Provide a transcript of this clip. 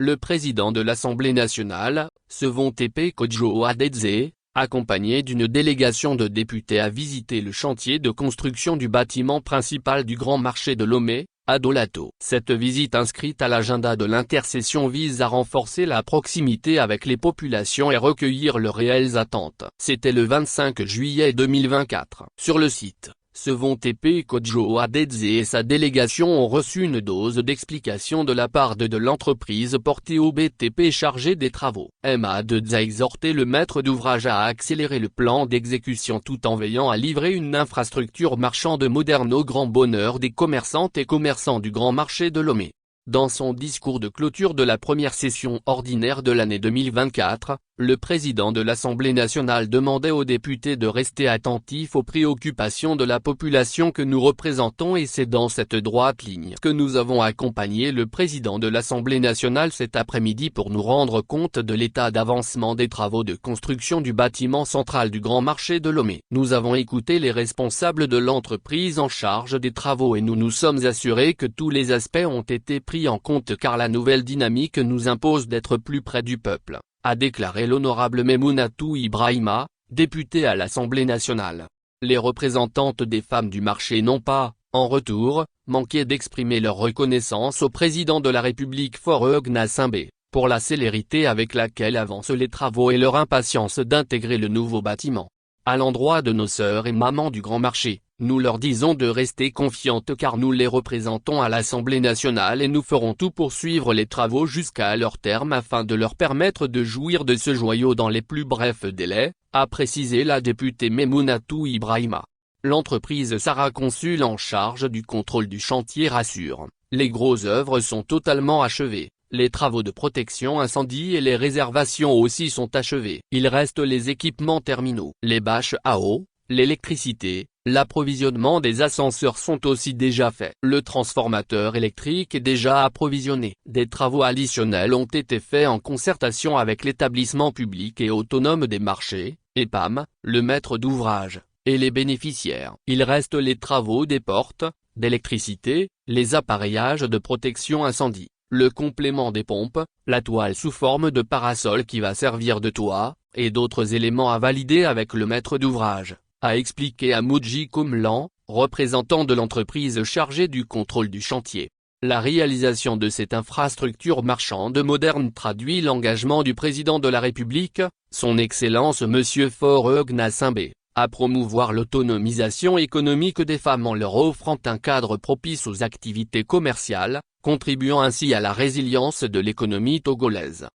Le président de l'Assemblée nationale, Sevon Tepe Kodjo Adedze, accompagné d'une délégation de députés a visité le chantier de construction du bâtiment principal du Grand Marché de Lomé, à Dolato. Cette visite inscrite à l'agenda de l'intercession vise à renforcer la proximité avec les populations et recueillir leurs réelles attentes. C'était le 25 juillet 2024. Sur le site, Sevon Tepe Kodjo Adedze et sa délégation ont reçu une dose d'explication de la part de l'entreprise portée au BTP chargée des travaux. Adedze a exhorté le maître d'ouvrage à accélérer le plan d'exécution tout en veillant à livrer une infrastructure marchande moderne au grand bonheur des commerçantes et commerçants du Grand Marché de Lomé. Dans son discours de clôture de la première session ordinaire de l'année 2024, le président de l'Assemblée nationale demandait aux députés de rester attentifs aux préoccupations de la population que nous représentons et c'est dans cette droite ligne que nous avons accompagné le président de l'Assemblée nationale cet après-midi pour nous rendre compte de l'état d'avancement des travaux de construction du bâtiment central du Grand Marché de Lomé. Nous avons écouté les responsables de l'entreprise en charge des travaux et nous nous sommes assurés que tous les aspects ont été pris en compte car la nouvelle dynamique nous impose d'être plus près du peuple, a déclaré l'honorable Memounnatou Ibrahima, députée à l'Assemblée nationale. Les représentantes des femmes du marché n'ont pas, en retour, manqué d'exprimer leur reconnaissance au président de la République Faure Gnassingbé, pour la célérité avec laquelle avancent les travaux et leur impatience d'intégrer le nouveau bâtiment. À l'endroit de nos sœurs et mamans du Grand Marché, nous leur disons de rester confiantes car nous les représentons à l'Assemblée nationale et nous ferons tout pour suivre les travaux jusqu'à leur terme afin de leur permettre de jouir de ce joyau dans les plus brefs délais, a précisé la députée Memounnatou Ibrahima. L'entreprise Sarah Consul en charge du contrôle du chantier rassure, les grosses œuvres sont totalement achevées. Les travaux de protection incendie et les réservations aussi sont achevés. Il reste les équipements terminaux. Les bâches à eau, l'électricité, l'approvisionnement des ascenseurs sont aussi déjà faits. Le transformateur électrique est déjà approvisionné. Des travaux additionnels ont été faits en concertation avec l'établissement public et autonome des marchés, EPAM, le maître d'ouvrage, et les bénéficiaires. Il reste les travaux des portes, d'électricité, les appareillages de protection incendie, le complément des pompes, la toile sous forme de parasol qui va servir de toit, et d'autres éléments à valider avec le maître d'ouvrage, a expliqué Amoudji Komlan, représentant de l'entreprise chargée du contrôle du chantier. La réalisation de cette infrastructure marchande moderne traduit l'engagement du président de la République, son Excellence Monsieur Faure Gnassingbé, à promouvoir l'autonomisation économique des femmes en leur offrant un cadre propice aux activités commerciales, contribuant ainsi à la résilience de l'économie togolaise.